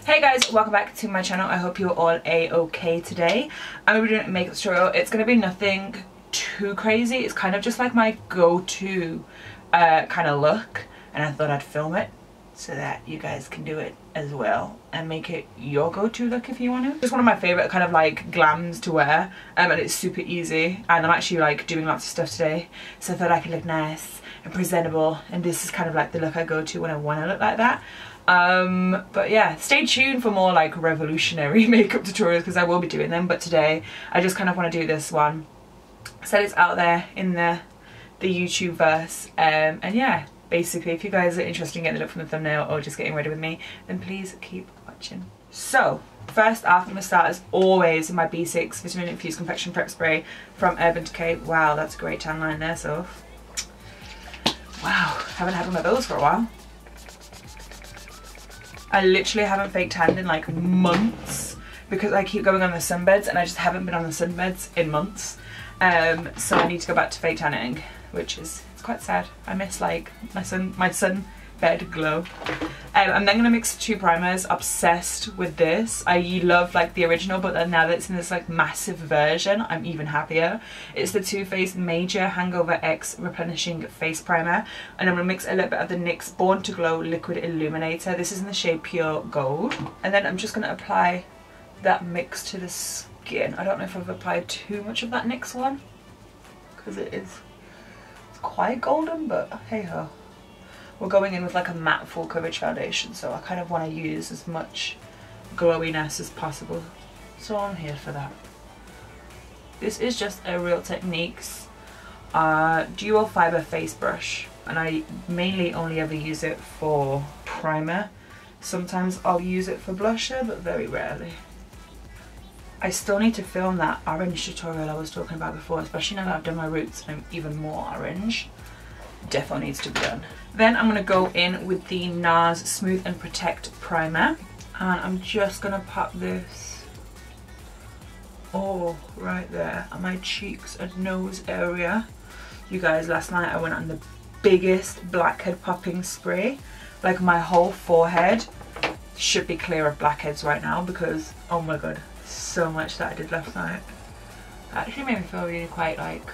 Hey guys, welcome back to my channel. I hope you're all a-okay today. I'm going to be doing a makeup tutorial. It's going to be nothing too crazy. It's kind of just like my go-to kind of look, and I thought I'd film it so that you guys can do it as well and make it your go-to look if you want to. It's one of my favorite kind of like glams to wear, and it's super easy, and I'm actually like doing lots of stuff today, so I thought I could look nice and presentable, and this is kind of like the look I go to when I want to look like that. But yeah, stay tuned for more like revolutionary makeup tutorials because I will be doing them, but today I just kind of want to do this one so it's out there in the YouTube verse. And yeah, basically if you guys are interested in getting the look from the thumbnail or just getting ready with me, then please keep watching. So first off, I'm going to start as always with my B6 Vitamin Infused Complexion Prep Spray from Urban Decay. Wow, that's a great tan line there, Soph. Wow, haven't had one of those for a while. I literally haven't fake tanned in like months because I keep going on the sunbeds and I just haven't been on the sunbeds in months. So I need to go back to fake tanning, which is, it's quite sad. I miss like my sunbed glow. I'm then going to mix two primers. Obsessed with this. I love like the original, but then now that it's in this like massive version, I'm even happier. It's the Too Faced Major Hangover X Replenishing Face Primer, and I'm going to mix a little bit of the NYX Born to Glow Liquid Illuminator. This is in the shade Pure Gold, and then I'm just going to apply that mix to the skin. I don't know if I've applied too much of that NYX one because it's quite golden, but hey ho. We're going in with like a matte full coverage foundation, so I kind of want to use as much glowiness as possible, so I'm here for that. This is just a Real Techniques dual fiber face brush, and I mainly only ever use it for primer. Sometimes I'll use it for blusher, but very rarely. I still need to film that orange tutorial I was talking about before, especially now that I've done my roots and I'm even more orange. Definitely needs to be done. Then I'm going to go in with the NARS Smooth and Protect Primer, and I'm just going to pop this all right there on my cheeks and nose area. You guys, last night I went on the biggest blackhead popping spray. Like my whole forehead should be clear of blackheads right now because oh my god, so much that I did last night. It actually made me feel really quite like,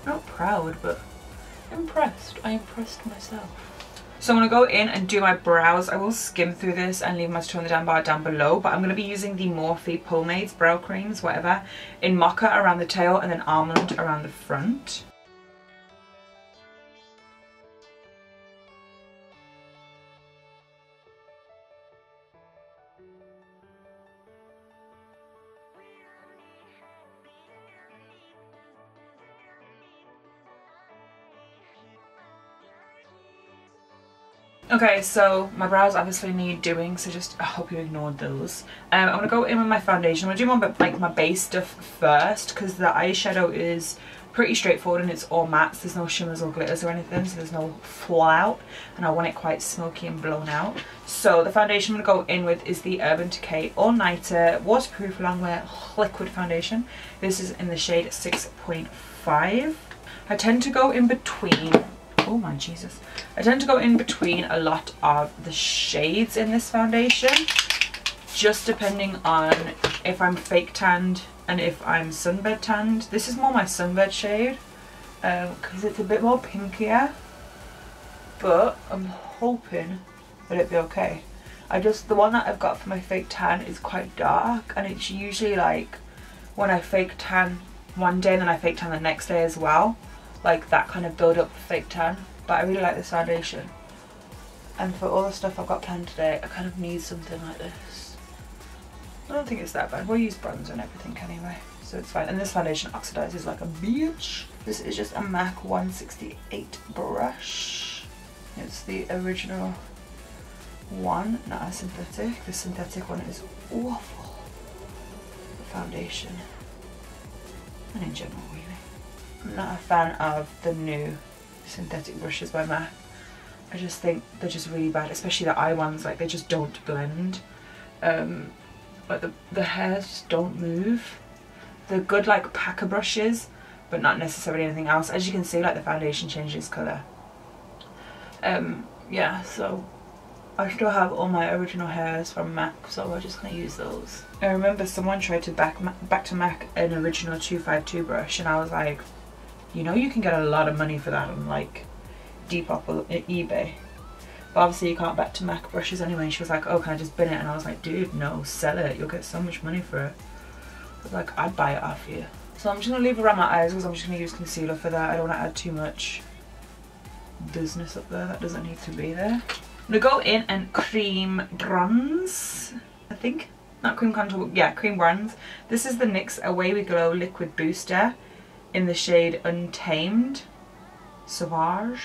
not proud, but impressed. I impressed myself. So I'm going to go in and do my brows. I will skim through this and leave my tutorial in the down bar down below, but I'm going to be using the Morphe Pomades brow creams, whatever, in Mocha around the tail and then Almond around the front. Okay, so my brows obviously need doing, so just I hope you ignored those. I'm going to go in with my foundation. I'm going to do my base stuff first because the eyeshadow is pretty straightforward and it's all mattes. There's no shimmers or glitters or anything, so there's no fallout, and I want it quite smoky and blown out. So the foundation I'm going to go in with is the Urban Decay All Nighter Waterproof Longwear Liquid Foundation. This is in the shade 6.5. I tend to go in between, oh my Jesus, I tend to go in between a lot of the shades in this foundation, just depending on if I'm fake tanned and if I'm sunbed tanned. This is more my sunbed shade because it's a bit more pinkier, but I'm hoping that it'll be okay. The one that I've got for my fake tan is quite dark, and it's usually like when I fake tan one day and then I fake tan the next day as well, like that kind of build up fake tan. But I really like this foundation, and for all the stuff I've got planned today I kind of need something like this. I don't think it's that bad. We'll use bronzer and everything anyway, so it's fine. And this foundation oxidizes like a bitch. This is just a MAC 168 brush. It's the original one, not a synthetic. The synthetic one is awful. The foundation, and in general really. I'm not a fan of the new synthetic brushes by MAC. I just think they're just really bad, especially the eye ones. Like they just don't blend. Like the hairs just don't move. They're good like packer brushes, but not necessarily anything else. As you can see, like the foundation changes colour. Yeah, so I still have all my original hairs from MAC, so we're just going to use those. I remember someone tried to back to MAC an original 252 brush, and I was like, you know, you can get a lot of money for that on like Depop or eBay. But obviously you can't back to MAC brushes anyway. And she was like, oh, can I just bin it? And I was like, dude, no, sell it. You'll get so much money for it. I was like, I'd buy it off you. So I'm just going to leave it around my eyes because I'm just going to use concealer for that. I don't want to add too much business up there that doesn't need to be there. I'm going to go in and cream bronze, I think. Not cream contour, yeah, cream bronze. This is the NYX Away We Glow Liquid Booster in the shade Untamed. Sauvage.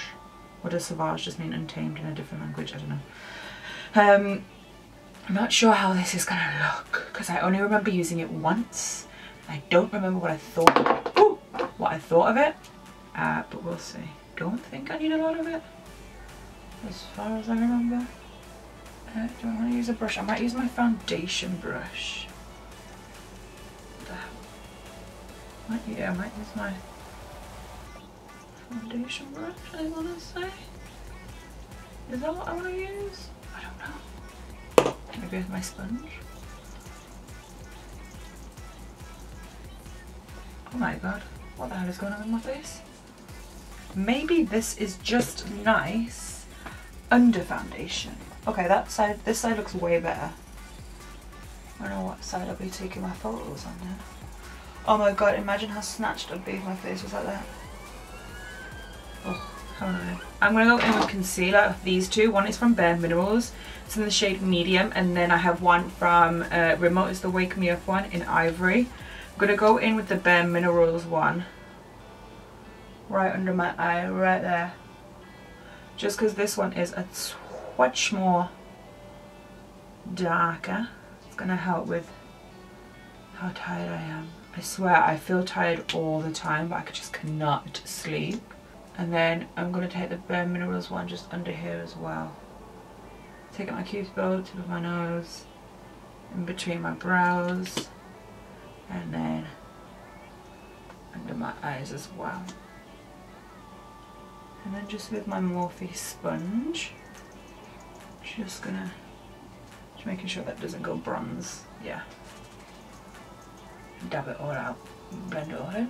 What does Sauvage just mean? Untamed in a different language? I don't know. I'm not sure how this is gonna look because I only remember using it once. I don't remember what I thought. Ooh, what I thought of it, but we'll see. Don't think I need a lot of it, as far as I remember. Do I want to use a brush? I might use my foundation brush. Yeah, I might use my foundation brush, I want to say. Is that what I want to use? I don't know. Maybe with my sponge. Oh my god, what the hell is going on with my face? Maybe this is just nice under foundation. Okay, this side looks way better. I don't know what side I'll be taking my photos on now. Oh my god, imagine how snatched I'd be if my face was like that. Oh, how annoying. I'm going to go in with concealer of these two. One is from Bare Minerals. It's in the shade medium. And then I have one from Remote is the Wake Me Up one in Ivory. I'm going to go in with the Bare Minerals one. Right under my eye, right there. Just because this one is a touch more darker. It's going to help with how tired I am. I swear I feel tired all the time, but I just cannot sleep. And then I'm going to take the Bare Minerals one just under here as well. Take out my Cupid, tip of my nose, in between my brows, and then under my eyes as well. And then just with my Morphe sponge, just making sure that doesn't go bronze. Yeah. Dab it all out, blend it all in.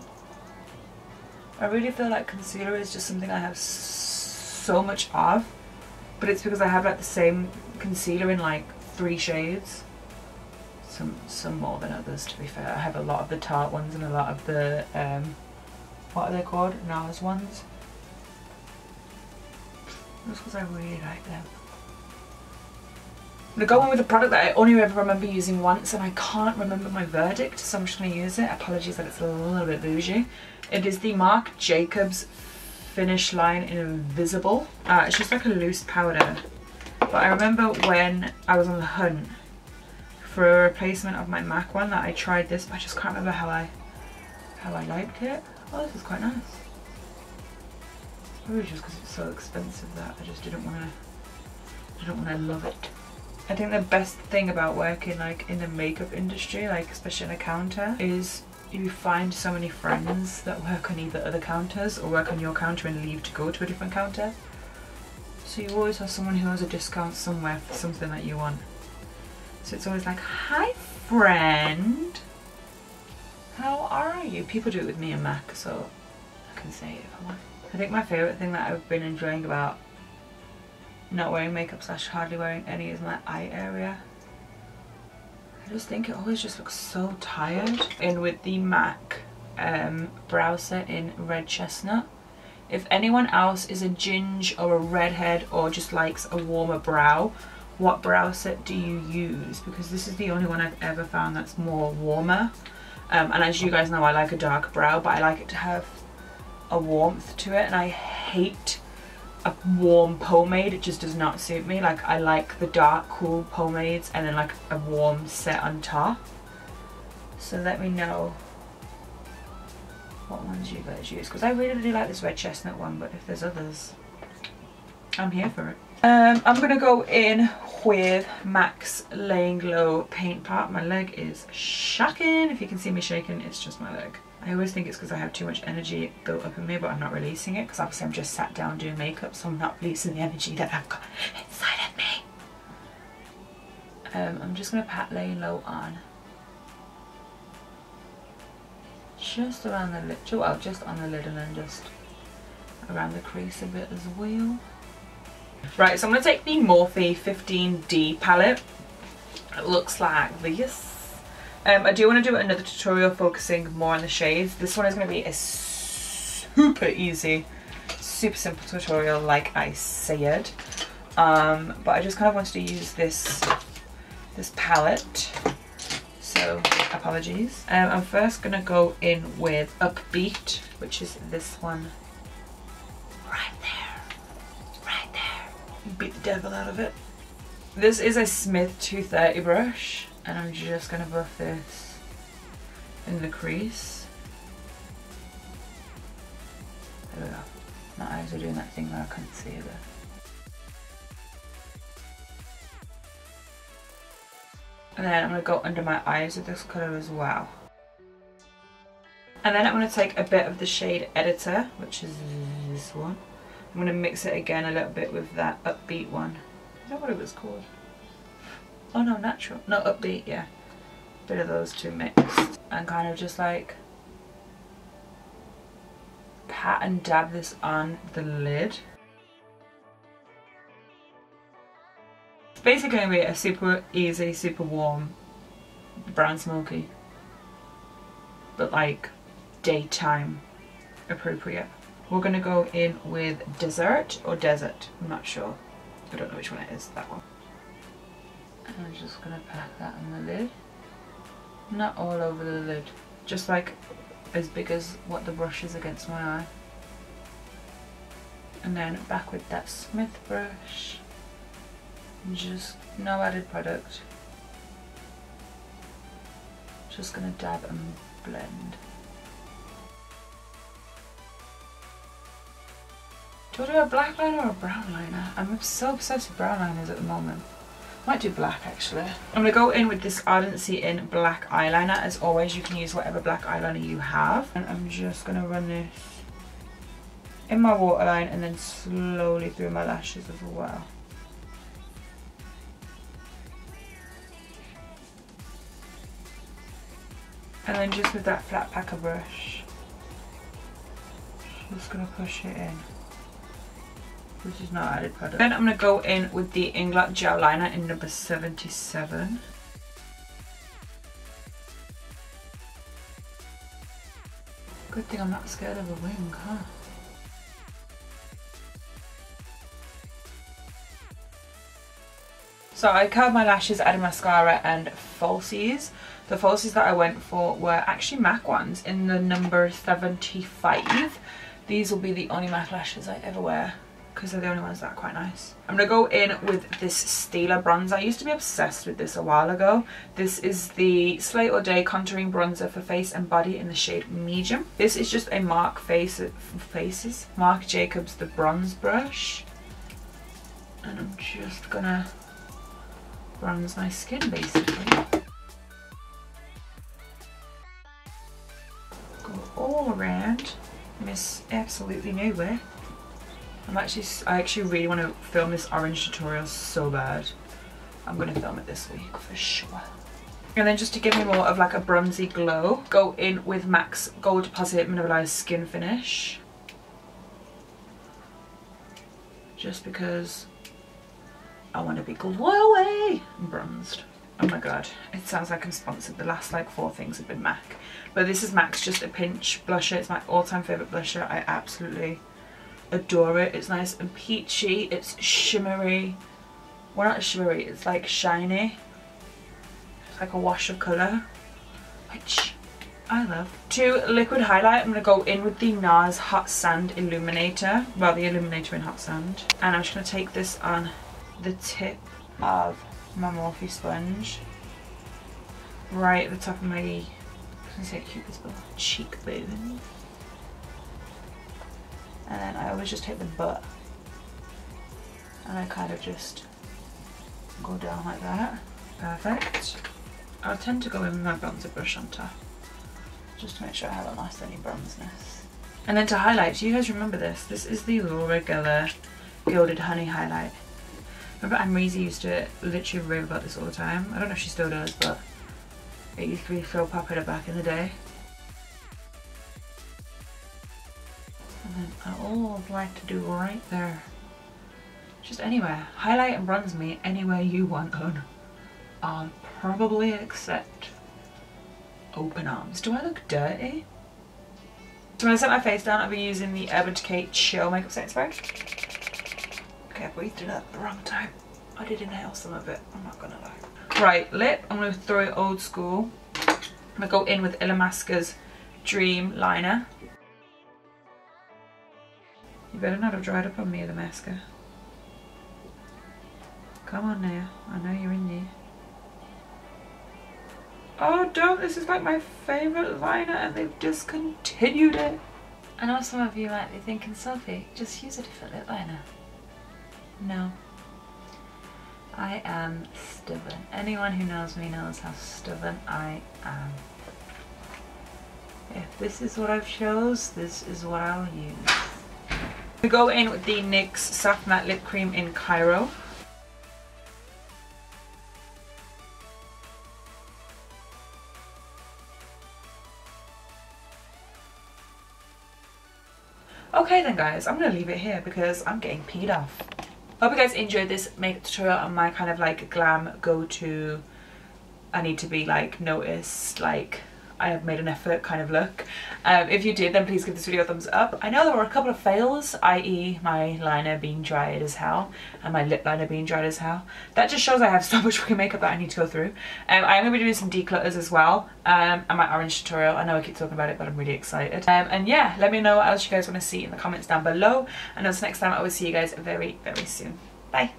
I really feel like concealer is just something I have so much of, but it's because I have like the same concealer in like 3 shades. Some more than others, to be fair. I have a lot of the Tarte ones and a lot of the what are they called? NARS ones. Just because I really like them. I'm going to go on with a product that I only ever remember using once, and I can't remember my verdict, so I'm just going to use it. Apologies that it's a little bit bougie. It is the Marc Jacobs Finish Line in Invisible. It's just like a loose powder. But I remember when I was on the hunt for a replacement of my MAC one that I tried this, but I just can't remember how I liked it. Oh, this is quite nice. Probably just because it's so expensive that I just didn't want to love it. I think the best thing about working like in the makeup industry, like especially on a counter, is you find so many friends that work on either other counters or work on your counter and leave to go to a different counter. So you always have someone who has a discount somewhere for something that you want. So it's always like, hi friend, how are you? People do it with me and Mac, so I can say it if I want. I think my favourite thing that I've been enjoying about not wearing makeup / hardly wearing any is my eye area. I just think it always just looks so tired. In with the MAC brow set in Red Chestnut. If anyone else is a ginge or a redhead or just likes a warmer brow, what brow set do you use? Because this is the only one I've ever found that's more warmer. And as you guys know, I like a dark brow, but I like it to have a warmth to it, and I hate a warm pomade. It just does not suit me. Like, I like the dark cool pomades and then like a warm set on top. So let me know what ones you guys use, because I really do like this Red Chestnut one, but if there's others, I'm here for it. I'm gonna go in with MAC's Laying Glow Paint Pot. My leg is shaking. If you can see me shaking, it's just my leg. I always think it's because I have too much energy built up in me, but I'm not releasing it because obviously I'm just sat down doing makeup, so I'm not releasing the energy that I've got inside of me. I'm just going to pat Lay Low on. Just around the lid, well, just on the lid, and then just around the crease a bit as well. Right, so I'm going to take the Morphe 15D palette. It looks like this. I do want to do another tutorial focusing more on the shades. This one is going to be a super easy, super simple tutorial like I said. But I just kind of wanted to use this palette. So apologies. I'm first going to go in with Upbeat, which is this one. Right there. Beat the devil out of it. This is a Smith 230 brush, and I'm just going to buff this in the crease. There we go. My eyes are doing that thing where I couldn't see it. And then I'm going to go under my eyes with this colour as well. And then I'm going to take a bit of the shade Editor, which is this one. I'm going to mix it again a little bit with that Upbeat one. Is that what it was called? Oh no, Natural. No, Upbeat, yeah. Bit of those two mixed. And kind of just like pat and dab this on the lid. It's basically going to be a super easy, super warm brown smoky. But like daytime appropriate. We're going to go in with Desert or Desert. I'm not sure. I don't know which one it is, that one. And I'm just going to pat that on the lid. Not all over the lid. Just like as big as what the brush is against my eye. And then back with that Smith brush. Just no added product. Just going to dab and blend. Do I do a black liner or a brown liner? I'm so obsessed with brown liners at the moment. Might do black actually. I'm going to go in with this Ardency in black eyeliner. As always, you can use whatever black eyeliner you have. And I'm just going to run this in my waterline and then slowly through my lashes as well. And then just with that flat packer brush, just going to push it in. This is not added product. Then I'm going to go in with the Inglot Gel Liner in number 77. Good thing I'm not scared of a wing, huh? So I curled my lashes, added mascara and falsies. The falsies that I went for were actually MAC ones in the number 75. These will be the only MAC lashes I ever wear, because they're the only ones that are quite nice. I'm going to go in with this Stila bronzer. I used to be obsessed with this a while ago. This is the Slay All Day Contouring Bronzer for face and body in the shade Medium. This is just a Marc Jacobs the bronze brush. And I'm just going to bronze my skin basically. Go all around. Miss absolutely nowhere. I actually really want to film this orange tutorial so bad. I'm going to film it this week for sure. And then just to give me more of like a bronzy glow, go in with MAC's Gold Deposit Mineralized Skin Finish. Just because I want to be glowy and bronzed. Oh my god, it sounds like I'm sponsored. The last like 4 things have been MAC. But this is MAC's Just a Pinch blusher. It's my all-time favourite blusher. I absolutely adore it. It's nice and peachy. It's shimmery. Well, not shimmery, it's like shiny. It's like a wash of colour, which I love. To liquid highlight, I'm going to go in with the NARS Hot Sand Illuminator. Well, the Illuminator in Hot Sand. And I'm just going to take this on the tip of my Morphe sponge. Right at the top of my, I was going to say Cupid's bow, cheekbone. And then I always just take the butt and I kind of just go down like that. Perfect. I tend to go in with my bronzer brush on top, just to make sure I haven't lost any bronzeness. And then to highlight, do you guys remember this? This is the Laura Geller Gilded Honey Highlight. Remember Amrezy used to literally rave about this all the time. I don't know if she still does, but it used to be so popular back in the day. And then I always like to do right there. Just anywhere. Highlight and bronze me anywhere you want on. I'll probably accept open arms. Do I look dirty? So when I set my face down, I'll be using the Urban Decay Chill Makeup Setting Spray. Okay, I breathed it up at the wrong time. I did inhale some of it, I'm not gonna lie. Right, lip, I'm gonna throw it old school. I'm gonna go in with Illamasqua's Dream Liner. You better not have dried up on me, Illamasqua. Come on now, I know you're in there. Oh don't, this is like my favourite liner and they've discontinued it. I know some of you might be thinking, Sophie, just use a different lip liner. No. I am stubborn. Anyone who knows me knows how stubborn I am. If this is what I've chose, this is what I'll use. We go in with the NYX Soft Matte Lip Cream in Cairo. Okay then guys, I'm going to leave it here because I'm getting peed off. I hope you guys enjoyed this makeup tutorial on my kind of like glam go-to, I need to be like noticed, like I have made an effort kind of look. If you did, then please give this video a thumbs up. I know there were a couple of fails, i.e. my liner being dried as hell and my lip liner being dried as hell. That just shows I have so much fucking makeup that I need to go through. I am going to be doing some declutters as well, and my orange tutorial. I know I keep talking about it, but I'm really excited. And yeah, let me know what else you guys want to see in the comments down below. And until next time, I will see you guys very, very soon. Bye.